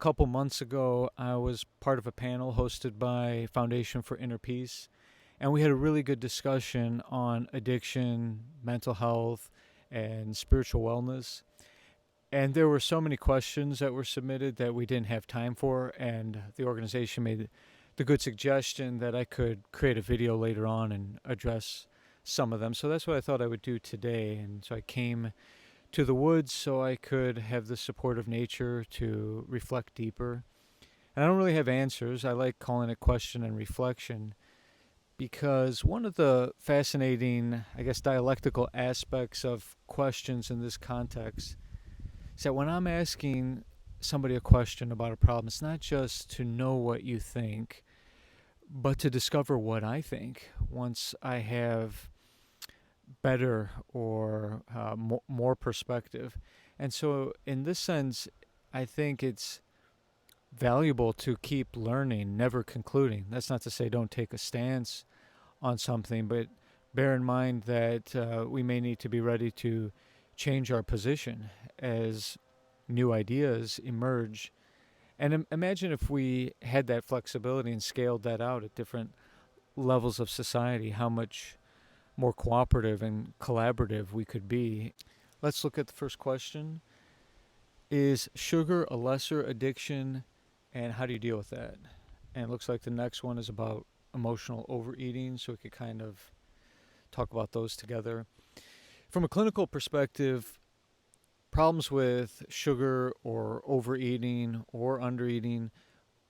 couple months ago, I was part of a panel hosted by Foundation for Inner Peace, and we had a really good discussion on addiction, mental health, and spiritual wellness. And there were so many questions that were submitted that we didn't have time for, and the organization made the good suggestion that I could create a video later on and address some of them. So that's what I thought I would do today. And so I came to the woods so I could have the support of nature to reflect deeper. And I don't really have answers. I like calling it question and reflection because one of the fascinating, I guess, dialectical aspects of questions in this context is that when I'm asking somebody a question about a problem, it's not just to know what you think, but to discover what I think once I have better or more perspective. And so, in this sense, I think it's valuable to keep learning, never concluding. That's not to say don't take a stance on something, but bear in mind that we may need to be ready to change our position as new ideas emerge. And imagine if we had that flexibility and scaled that out at different levels of society, how much more cooperative and collaborative we could be. Let's look at the first question. Is sugar a lesser addiction, and how do you deal with that? And it looks like the next one is about emotional overeating, so we could kind of talk about those together. From a clinical perspective, problems with sugar or overeating or undereating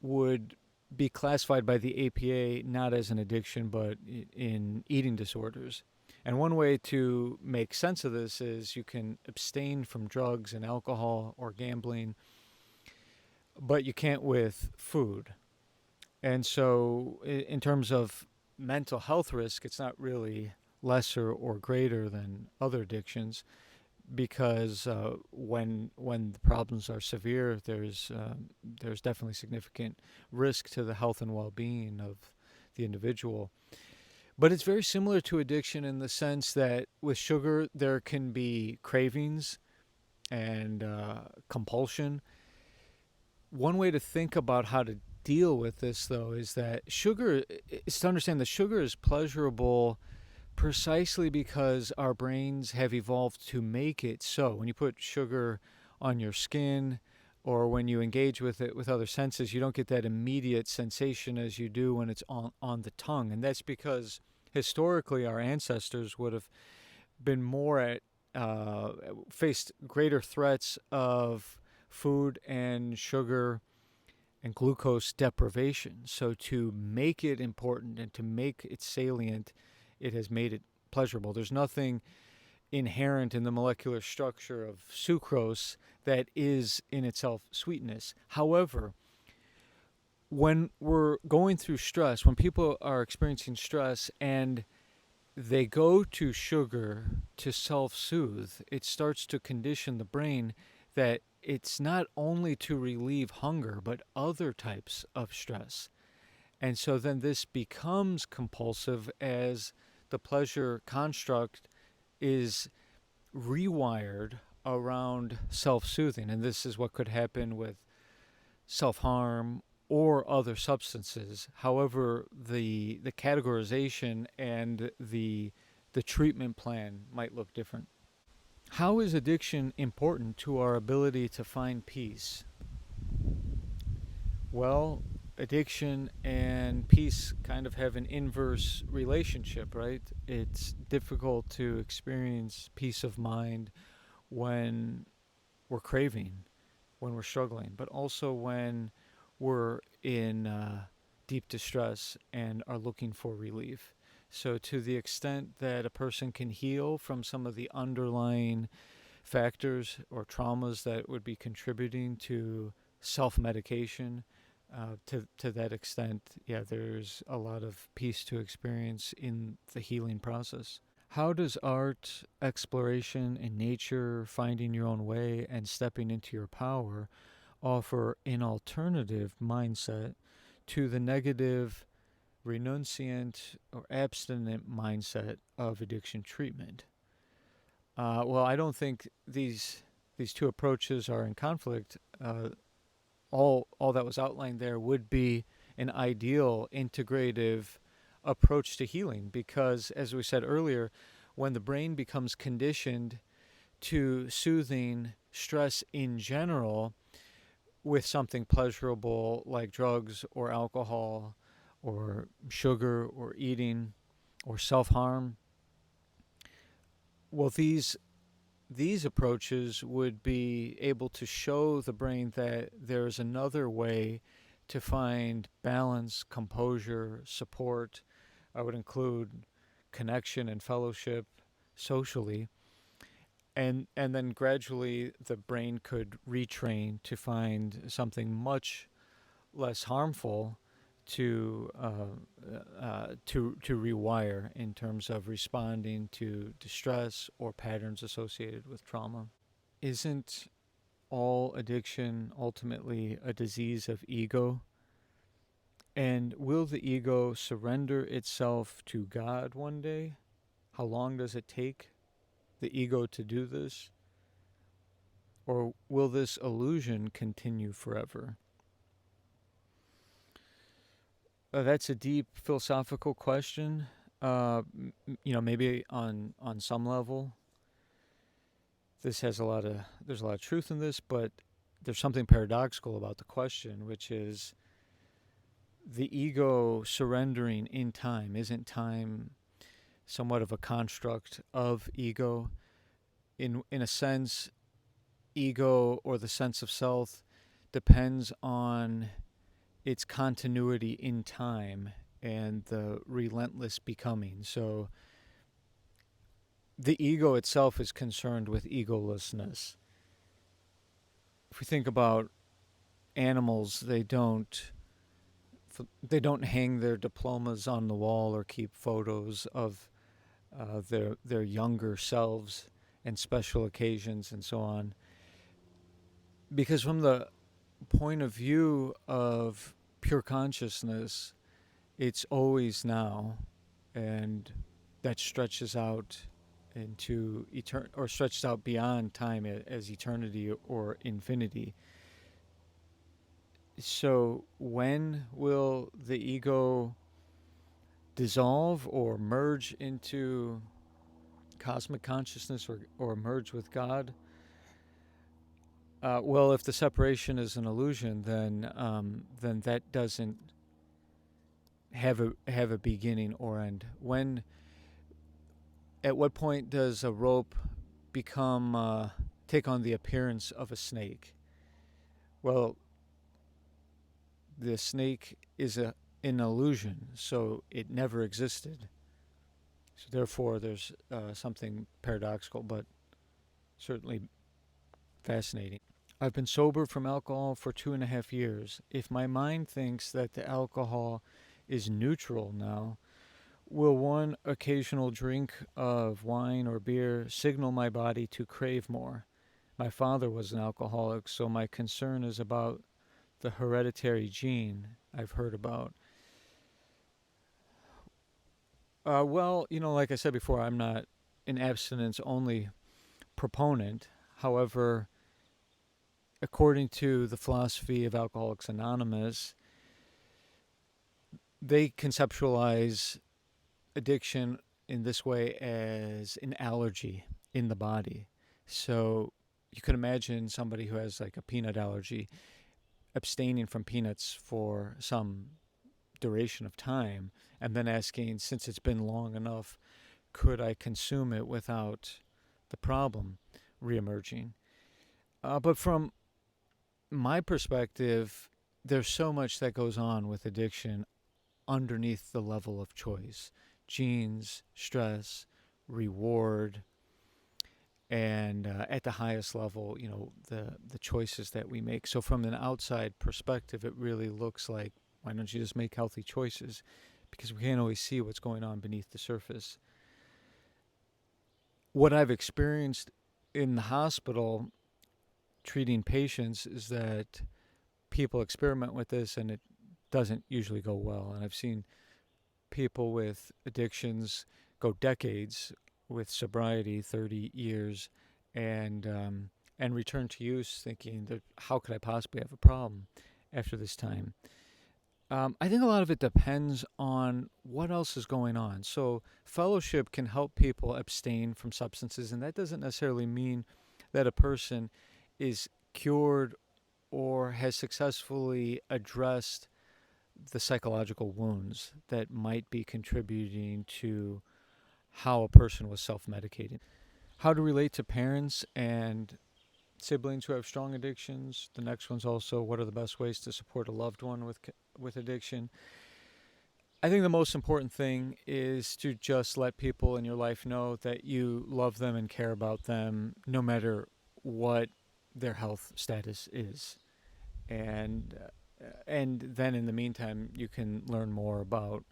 would be classified by the APA not as an addiction but in eating disorders. And one way to make sense of this is you can abstain from drugs and alcohol or gambling, but you can't with food. And so in terms of mental health risk, it's not really lesser or greater than other addictions because when the problems are severe, there's definitely significant risk to the health and well-being of the individual. But it's very similar to addiction in the sense that with sugar there can be cravings and compulsion. One way to think about how to deal with this, though, is that sugar is to understand that sugar is pleasurable precisely because our brains have evolved to make it so. When you put sugar on your skin or when you engage with it with other senses, you don't get that immediate sensation as you do when it's on the tongue. And that's because historically our ancestors would have been more at faced greater threats of food and sugar and glucose deprivation. So to make it important and to make it salient, it has made it pleasurable. There's nothing inherent in the molecular structure of sucrose that is in itself sweetness. However, when we're going through stress, when people are experiencing stress and they go to sugar to self-soothe, it starts to condition the brain that it's not only to relieve hunger, but other types of stress. And so then this becomes compulsive as the pleasure construct is rewired around self-soothing. And this is what could happen with self-harm or other substances. However, the categorization and the treatment plan might look different. How is addiction important to our ability to find peace? Well, addiction and peace kind of have an inverse relationship, right? It's difficult to experience peace of mind when we're craving, when we're struggling, but also when we're in deep distress and are looking for relief. So to the extent that a person can heal from some of the underlying factors or traumas that would be contributing to self-medication, to that extent, yeah, there's a lot of peace to experience in the healing process. How does art, exploration in nature, finding your own way, and stepping into your power offer an alternative mindset to the negative, renunciant, or abstinent mindset of addiction treatment? Well, I don't think these two approaches are in conflict. all that was outlined there would be an ideal integrative approach to healing, because as we said earlier, when the brain becomes conditioned to soothing stress in general with something pleasurable like drugs or alcohol or sugar or eating or self-harm, well, these approaches would be able to show the brain that there's another way to find balance, composure, support. I would include connection and fellowship socially. And then gradually the brain could retrain to find something much less harmful to rewire in terms of responding to distress or patterns associated with trauma. Isn't all addiction ultimately a disease of ego? And will the ego surrender itself to God one day? How long does it take the ego to do this? Or will this illusion continue forever? That's a deep philosophical question. Maybe on some level, there's a lot of truth in this, but there's something paradoxical about the question, which is the ego surrendering in time. Isn't time somewhat of a construct of ego? In a sense, ego or the sense of self depends on its continuity in time and the relentless becoming. So the ego itself is concerned with egolessness. If we think about animals, they don't hang their diplomas on the wall or keep photos of their younger selves and special occasions and so on, because from the point of view of pure consciousness, it's always now, and that stretches out into or stretches out beyond time as eternity or infinity. So when will the ego dissolve or merge into cosmic consciousness or merge with God? Well, if the separation is an illusion, then that doesn't have a beginning or end. At what point does a rope take on the appearance of a snake? Well, the snake is an illusion, so it never existed. So therefore, there's something paradoxical, but certainly fascinating. I've been sober from alcohol for 2.5 years. If my mind thinks that the alcohol is neutral now, will one occasional drink of wine or beer signal my body to crave more? My father was an alcoholic, so my concern is about the hereditary gene I've heard about. Well, like I said before, I'm not an abstinence-only proponent. However, according to the philosophy of Alcoholics Anonymous, they conceptualize addiction in this way as an allergy in the body. So you could imagine somebody who has like a peanut allergy abstaining from peanuts for some duration of time and then asking, since it's been long enough, could I consume it without the problem reemerging? But from my perspective, there's so much that goes on with addiction underneath the level of choice. Genes, stress, reward, and at the highest level, the choices that we make. So from an outside perspective, it really looks like, why don't you just make healthy choices? Because we can't always see what's going on beneath the surface. What I've experienced in the hospital treating patients is that people experiment with this and it doesn't usually go well. And I've seen people with addictions go decades with sobriety, 30 years, and and return to use thinking that how could I possibly have a problem after this time. I think a lot of it depends on what else is going on. So, fellowship can help people abstain from substances, and that doesn't necessarily mean that a person is cured or has successfully addressed the psychological wounds that might be contributing to how a person was self medicating. How to relate to parents and siblings who have strong addictions. The next one's also what are the best ways to support a loved one with addiction. I think the most important thing is to just let people in your life know that you love them and care about them no matter what their health status is. And then in the meantime you can learn more about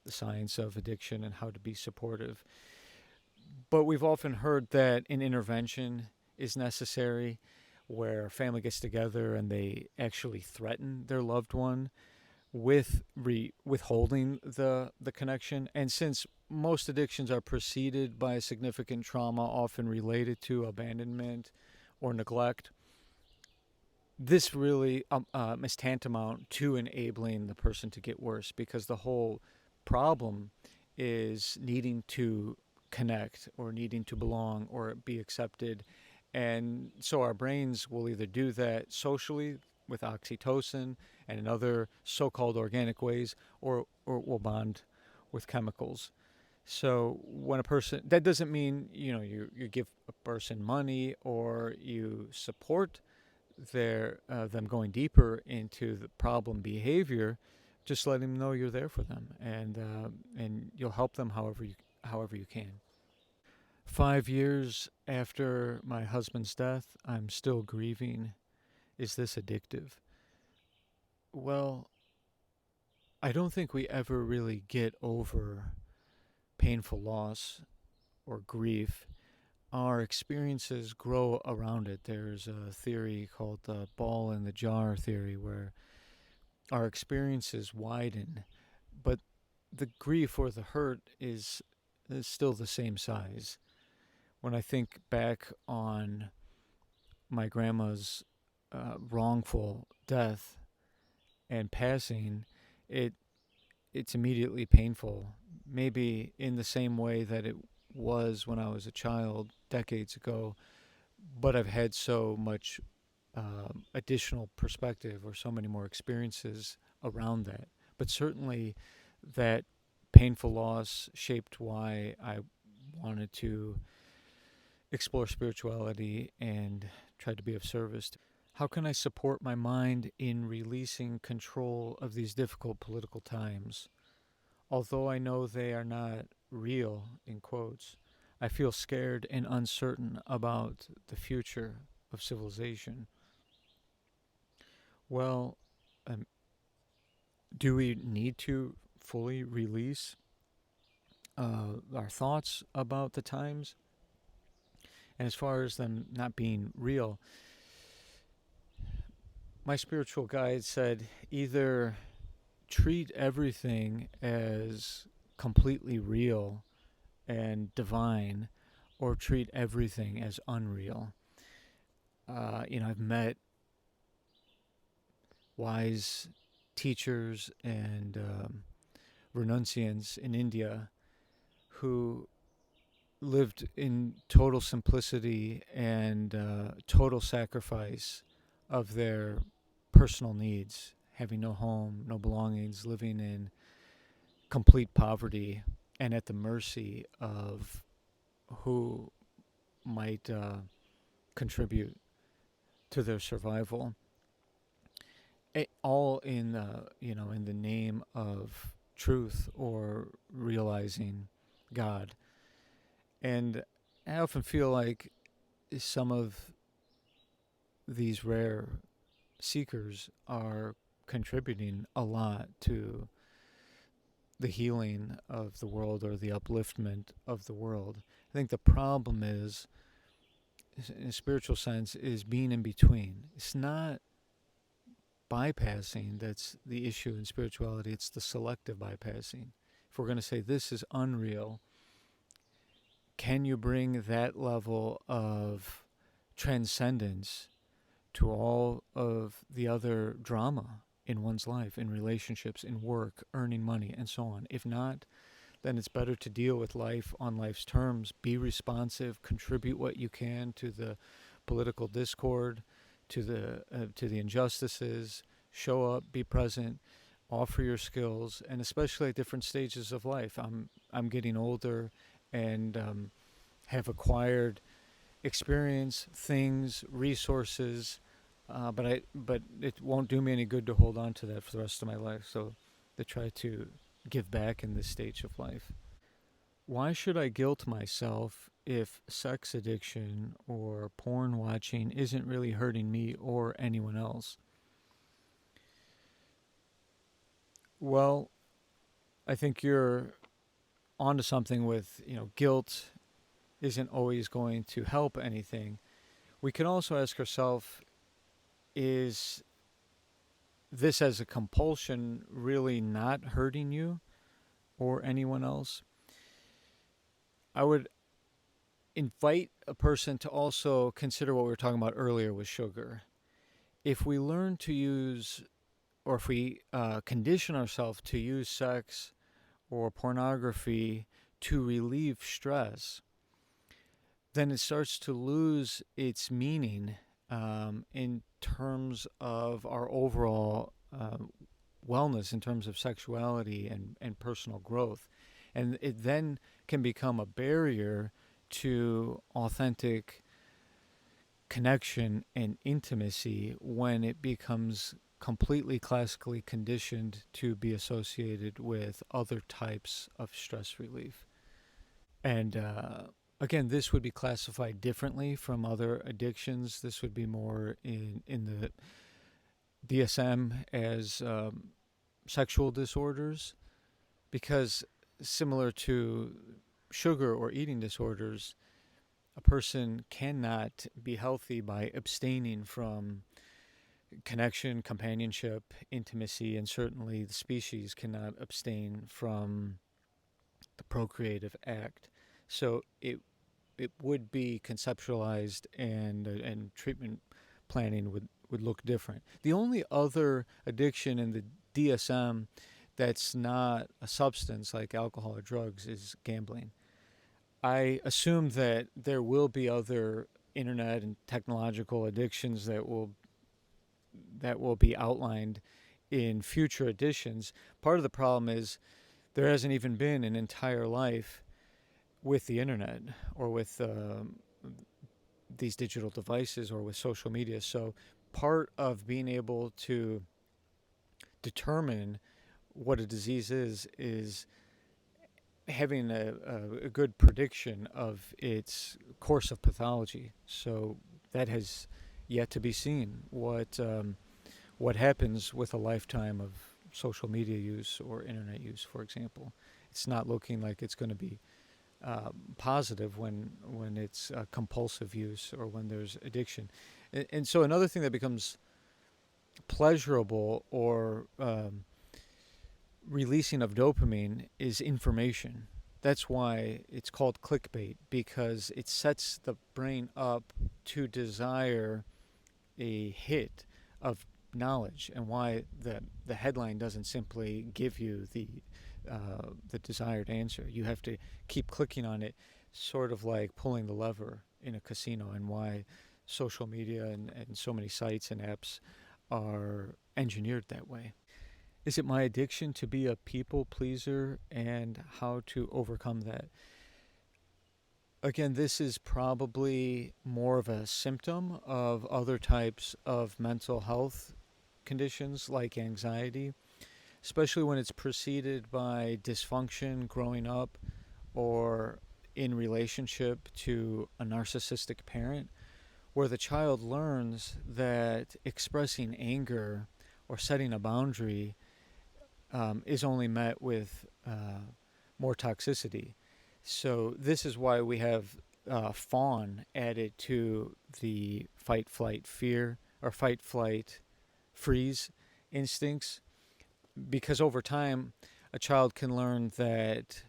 the science of addiction and how to be supportive. But we've often heard that an intervention is necessary where family gets together and they actually threaten their loved one with withholding the connection. And since most addictions are preceded by a significant trauma, often related to abandonment or neglect, this really is tantamount to enabling the person to get worse, because the whole problem is needing to connect or needing to belong or be accepted. And so our brains will either do that socially with oxytocin and in other so-called organic ways, or will bond with chemicals. So when a person, that doesn't mean, you give a person money or you support them going deeper into the problem behavior. Just let them know you're there for them, and you'll help them however you can. 5 years after my husband's death, I'm still grieving. Is this addictive? Well, I don't think we ever really get over painful loss or grief. Our experiences grow around it. There's a theory called the ball in the jar theory, where our experiences widen, but the grief or the hurt is still the same size. When I think back on my grandma's wrongful death and passing, it's immediately painful. Maybe in the same way that it was when I was a child decades ago, but I've had so much additional perspective or so many more experiences around that. But certainly that painful loss shaped why I wanted to explore spirituality and try to be of service. How can I support my mind in releasing control of these difficult political times? Although I know they are not real, in quotes, I feel scared and uncertain about the future of civilization. Well, um, do we need to fully release our thoughts about the times? And as far as them not being real, my spiritual guide said either treat everything as completely real and divine, or treat everything as unreal. I've met wise teachers and renunciants in India who lived in total simplicity and total sacrifice of their personal needs, having no home, no belongings, living in complete poverty and at the mercy of who might contribute to their survival. All in in the name of truth or realizing God. And I often feel like some of these rare seekers are contributing a lot to the healing of the world or the upliftment of the world. I think the problem is, in a spiritual sense, is being in between. It's not bypassing that's the issue in spirituality, it's the selective bypassing. If we're going to say this is unreal, can you bring that level of transcendence to all of the other drama in one's life, in relationships, in work, earning money, and so on. If not, then it's better to deal with life on life's terms. Be responsive, contribute what you can to the political discord, to the injustices. Show up, be present, offer your skills, and especially at different stages of life. I'm getting older, and have acquired experience, things, resources, but it won't do me any good to hold on to that for the rest of my life. So, to try to give back in this stage of life. Why should I guilt myself if sex addiction or porn watching isn't really hurting me or anyone else? Well, I think you're onto something with, guilt isn't always going to help anything. We can also ask ourselves, is this as a compulsion really not hurting you or anyone else? I would invite a person to also consider what we were talking about earlier with sugar. If we learn to use, or if we condition ourselves to use sex or pornography to relieve stress, then it starts to lose its meaning in terms of our overall wellness, in terms of sexuality and personal growth. And it then can become a barrier to authentic connection and intimacy when it becomes completely classically conditioned to be associated with other types of stress relief. And again, this would be classified differently from other addictions. This would be more in the DSM as sexual disorders, because similar to sugar or eating disorders, a person cannot be healthy by abstaining from connection, companionship, intimacy, and certainly the species cannot abstain from the procreative act. So it would be conceptualized, and treatment planning would look different. The only other addiction in the DSM that's not a substance like alcohol or drugs is gambling. I assume that there will be other internet and technological addictions that will be outlined in future editions. Part of the problem is there hasn't even been an entire life with the internet or with these digital devices or with social media. So part of being able to determine what a disease is having a good prediction of its course of pathology. So that has yet to be seen. What happens with a lifetime of social media use or internet use, for example? It's not looking like it's going to be positive when it's compulsive use or when there's addiction. And so another thing that becomes pleasurable or releasing of dopamine is information. That's why it's called clickbait, because it sets the brain up to desire a hit of knowledge, and why the headline doesn't simply give you the desired answer. You have to keep clicking on it, sort of like pulling the lever in a casino, and why social media and so many sites and apps are engineered that way. Is it my addiction to be a people pleaser, and how to overcome that? Again, this is probably more of a symptom of other types of mental health conditions like anxiety, especially when it's preceded by dysfunction growing up or in relationship to a narcissistic parent, where the child learns that expressing anger or setting a boundary is only met with more toxicity. So this is why we have fawn added to the fight, flight, fear, or fight, flight, freeze instincts, because over time a child can learn that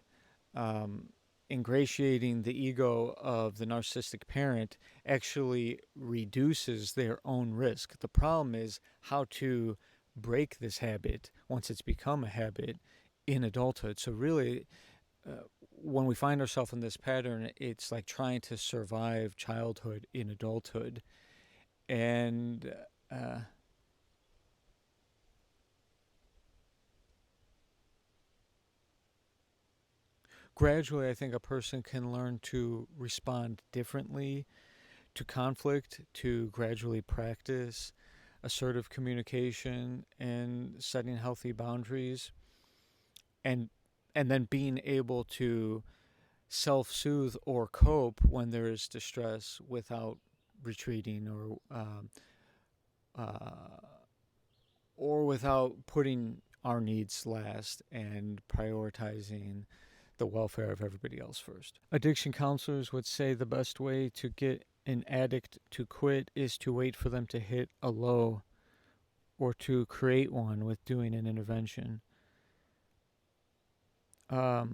ingratiating the ego of the narcissistic parent actually reduces their own risk. The problem is how to break this habit once it's become a habit in adulthood. So really, when we find ourselves in this pattern, it's like trying to survive childhood in adulthood. And gradually, I think a person can learn to respond differently to conflict, to gradually practice assertive communication and setting healthy boundaries, and then being able to self-soothe or cope when there is distress without retreating or without putting our needs last and prioritizing the welfare of everybody else first. Addiction counselors would say the best way to get an addict to quit is to wait for them to hit a low or to create one with doing an intervention. I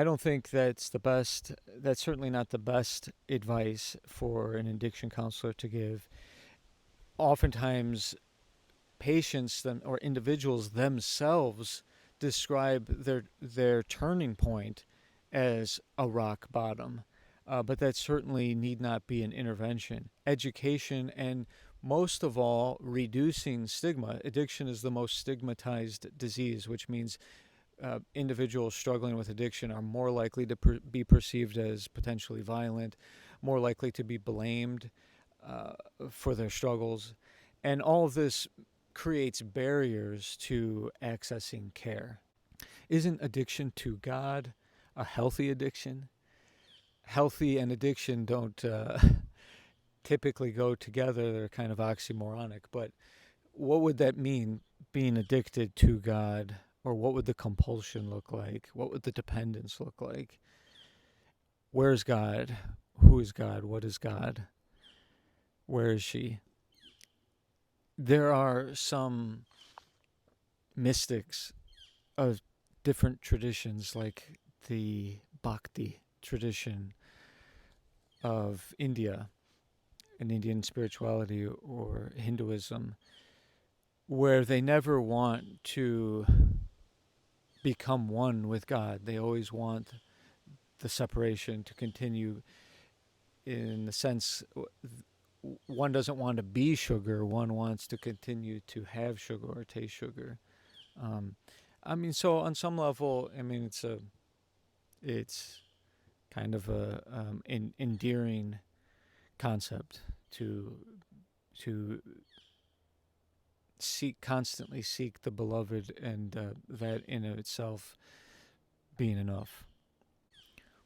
don't think that's the best, that's certainly not the best advice for an addiction counselor to give. Oftentimes, patients or individuals themselves describe their turning point as a rock bottom, but that certainly need not be an intervention. Education and most of all, reducing stigma. Addiction is the most stigmatized disease, which means individuals struggling with addiction are more likely to be perceived as potentially violent, more likely to be blamed for their struggles. And all of this creates barriers to accessing care. Isn't addiction to God a healthy addiction? Healthy and addiction don't typically go together. They're kind of oxymoronic. But what would that mean, being addicted to God? Or what would the compulsion look like? What would the dependence look like? Where is God? Who is God? What is God? Where is she? There are some mystics of different traditions, like the Bhakti tradition of India, in Indian spirituality or Hinduism, where they never want to become one with God. They always want the separation to continue, in the sense one doesn't want to be sugar, one wants to continue to have sugar or taste sugar. So on some level, it's kind of a endearing concept to constantly seek the beloved, and that in of itself being enough.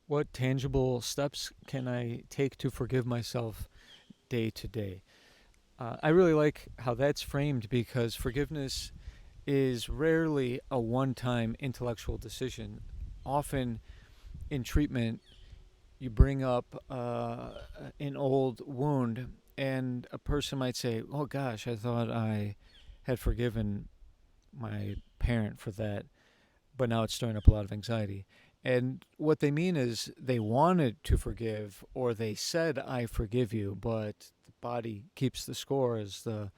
What tangible steps can I take to forgive myself day to day? I really like how that's framed, because forgiveness is rarely a one-time intellectual decision. Often in treatment, you bring up an old wound, and a person might say, oh gosh, I thought I had forgiven my parent for that, but now it's stirring up a lot of anxiety. And what they mean is they wanted to forgive, or they said, I forgive you, but the body keeps the score, as the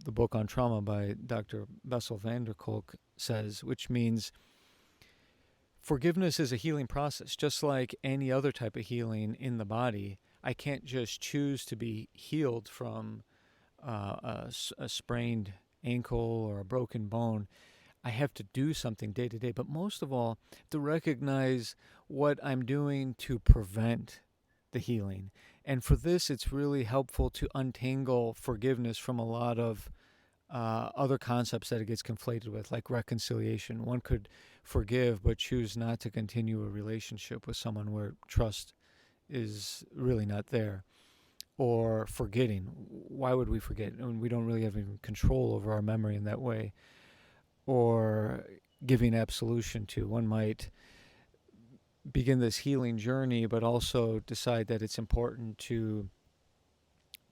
book on trauma by Dr. Bessel van der Kolk says, which means forgiveness is a healing process, just like any other type of healing in the body. I can't just choose to be healed from a sprained ankle or a broken bone. I have to do something day to day, but most of all, to recognize what I'm doing to prevent the healing. And for this, it's really helpful to untangle forgiveness from a lot of other concepts that it gets conflated with, like reconciliation. One could forgive but choose not to continue a relationship with someone where trust is really not there. Or forgetting. Why would we forget? I mean, we don't really have any control over our memory in that way. Or giving absolution to. One might begin this healing journey, but also decide that it's important to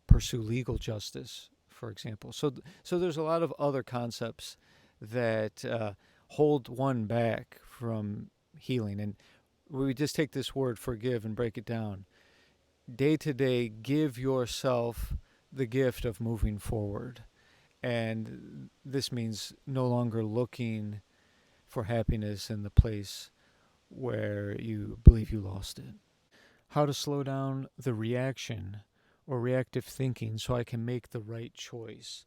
pursue legal justice, for example. So there's a lot of other concepts that hold one back from healing. And we just take this word forgive and break it down. Day to day, give yourself the gift of moving forward. And this means no longer looking for happiness in the place where you believe you lost it. How to slow down the reaction or reactive thinking so I can make the right choice.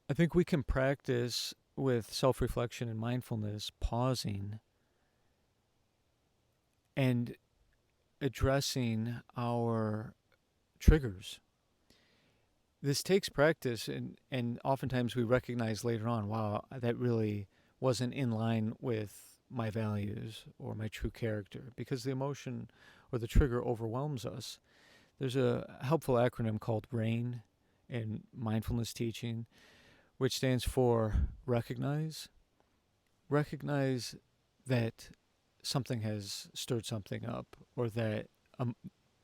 I think we can practice with self-reflection and mindfulness, pausing and addressing our triggers. This takes practice, and oftentimes we recognize later on, wow, that really wasn't in line with my values or my true character, because the emotion or the trigger overwhelms us. There's a helpful acronym called RAIN in mindfulness teaching, which stands for recognize. Recognize that something has stirred something up, or that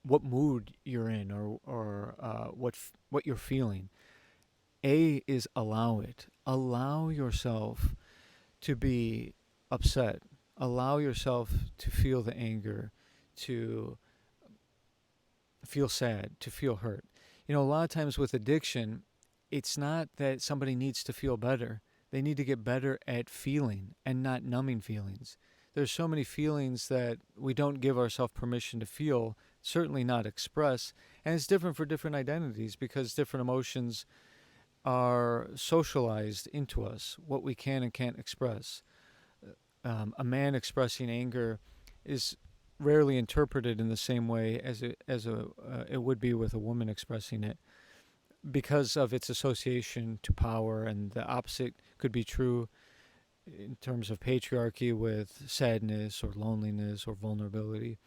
what mood you're in, or what you're feeling. A is allow it. Allow yourself to be upset. Allow yourself to feel the anger, to feel sad, to feel hurt. A lot of times with addiction, it's not that somebody needs to feel better. They need to get better at feeling and not numbing feelings. There's so many feelings that we don't give ourselves permission to feel, certainly not express. And it's different for different identities, because different emotions are socialized into us, what we can and can't express. A man expressing anger is rarely interpreted in the same way as it would be with a woman expressing it, because of its association to power. And the opposite could be true in terms of patriarchy, with sadness or loneliness or vulnerability.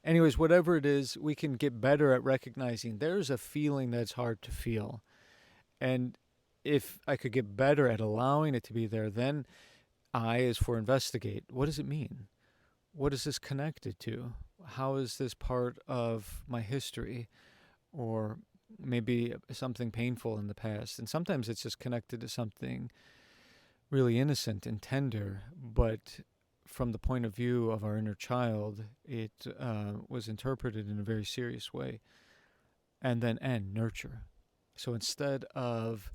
Anyways, whatever it is, we can get better at recognizing there's a feeling that's hard to feel. And if I could get better at allowing it to be there, then I is for investigate. What does it mean? What is this connected to? How is this part of my history? Or maybe something painful in the past. And sometimes it's just connected to something really innocent and tender, but from the point of view of our inner child, it was interpreted in a very serious way. And then nurture. So instead of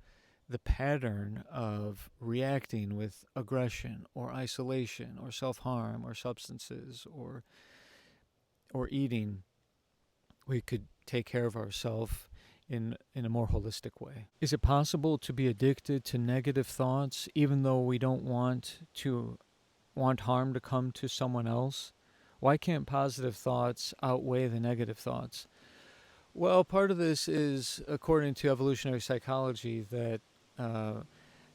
the pattern of reacting with aggression or isolation or self-harm or substances or eating, we could take care of ourselves in a more holistic way. Is it possible to be addicted to negative thoughts even though we don't want harm to come to someone else? Why can't positive thoughts outweigh the negative thoughts? Well, part of this is, according to evolutionary psychology, that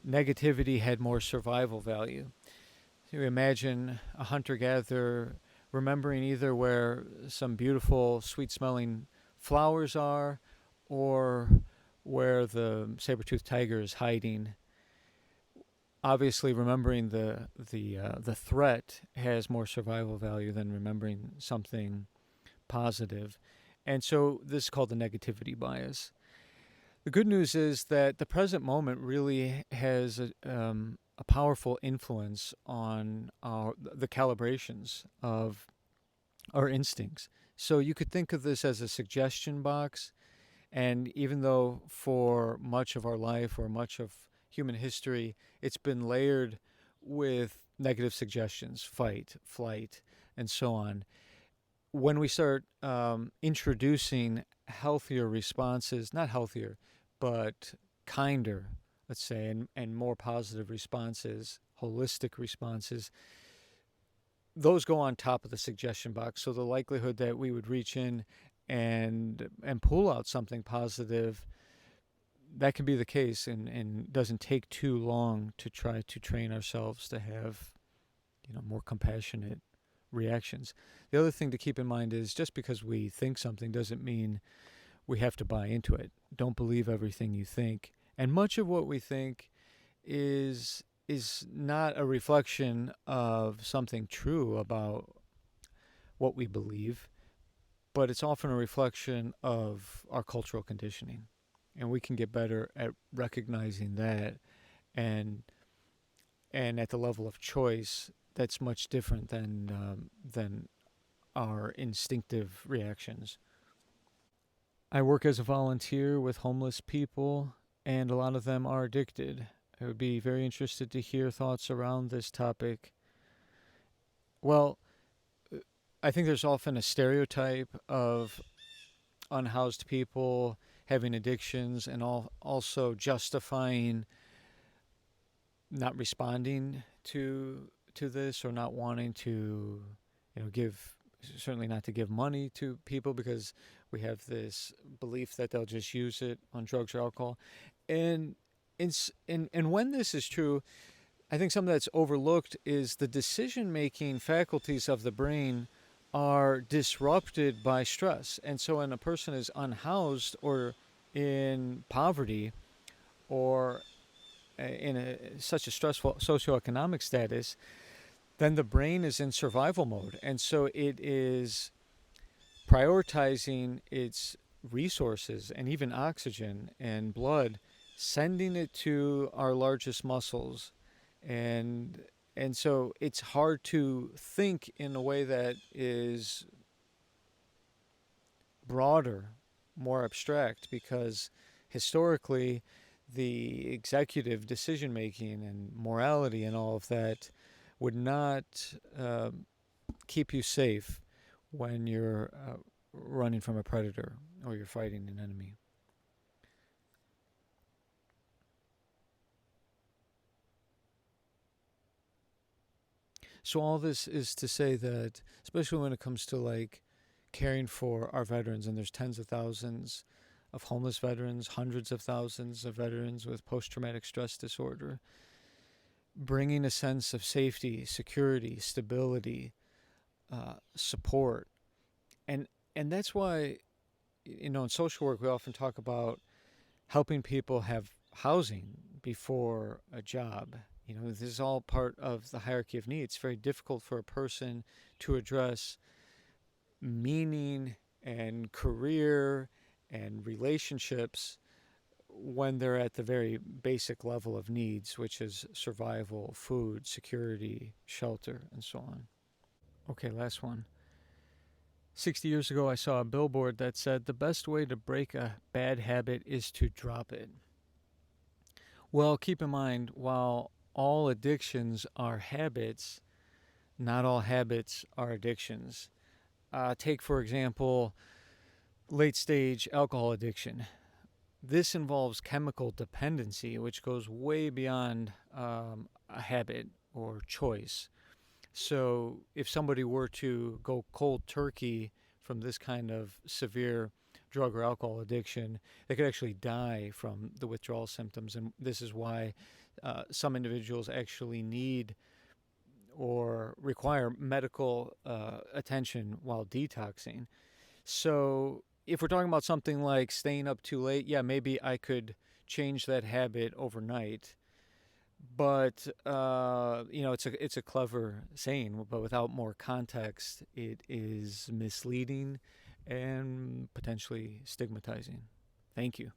negativity had more survival value. So you imagine a hunter-gatherer remembering either where some beautiful, sweet-smelling flowers are, or where the saber-toothed tiger is hiding. Obviously, remembering the threat has more survival value than remembering something positive. And so this is called the negativity bias. The good news is that the present moment really has a powerful influence on the calibrations of our instincts. So you could think of this as a suggestion box. And even though for much of our life or much of human history, it's been layered with negative suggestions, fight, flight, and so on, when we start introducing healthier responses, not healthier, but kinder, let's say, and more positive responses, holistic responses, those go on top of the suggestion box. So the likelihood that we would reach in and pull out something positive, that can be the case, and doesn't take too long to try to train ourselves to have more compassionate reactions. The other thing to keep in mind is, just because we think something doesn't mean we have to buy into it. Don't believe everything you think. And much of what we think is not a reflection of something true about what we believe, but it's often a reflection of our cultural conditioning. And we can get better at recognizing that and and at the level of choice, that's much different than our instinctive reactions. I work as a volunteer with homeless people, and a lot of them are addicted. I would be very interested to hear thoughts around this topic. Well, I think there's often a stereotype of unhoused people having addictions and also justifying not responding to this, or not wanting to, give, certainly not to give money to people, because we have this belief that they'll just use it on drugs or alcohol. And and when this is true, I think something that's overlooked is the decision making faculties of the brain are disrupted by stress. And so when a person is unhoused or in poverty, or such a stressful socioeconomic status, then the brain is in survival mode. And so it is prioritizing its resources and even oxygen and blood, sending it to our largest muscles. And so it's hard to think in a way that is broader, more abstract, because historically the executive decision making and morality and all of that would not keep you safe when you're running from a predator or you're fighting an enemy. So all this is to say that, especially when it comes to like caring for our veterans, and there's tens of thousands of homeless veterans, hundreds of thousands of veterans with post-traumatic stress disorder, bringing a sense of safety, security, stability, support, and that's why, in social work we often talk about helping people have housing before a job. This is all part of the hierarchy of needs. It's very difficult for a person to address meaning and career and relationships when they're at the very basic level of needs, which is survival, food, security, shelter, and so on. Okay, last one. 60 years ago, I saw a billboard that said the best way to break a bad habit is to drop it. Well, keep in mind, while all addictions are habits, not all habits are addictions. Take, for example, late stage alcohol addiction. This involves chemical dependency, which goes way beyond a habit or choice. So, if somebody were to go cold turkey from this kind of severe drug or alcohol addiction, they could actually die from the withdrawal symptoms. And this is why some individuals actually need or require medical attention while detoxing. So, if we're talking about something like staying up too late, yeah, maybe I could change that habit overnight. But it's a clever saying, but without more context, it is misleading and potentially stigmatizing. Thank you.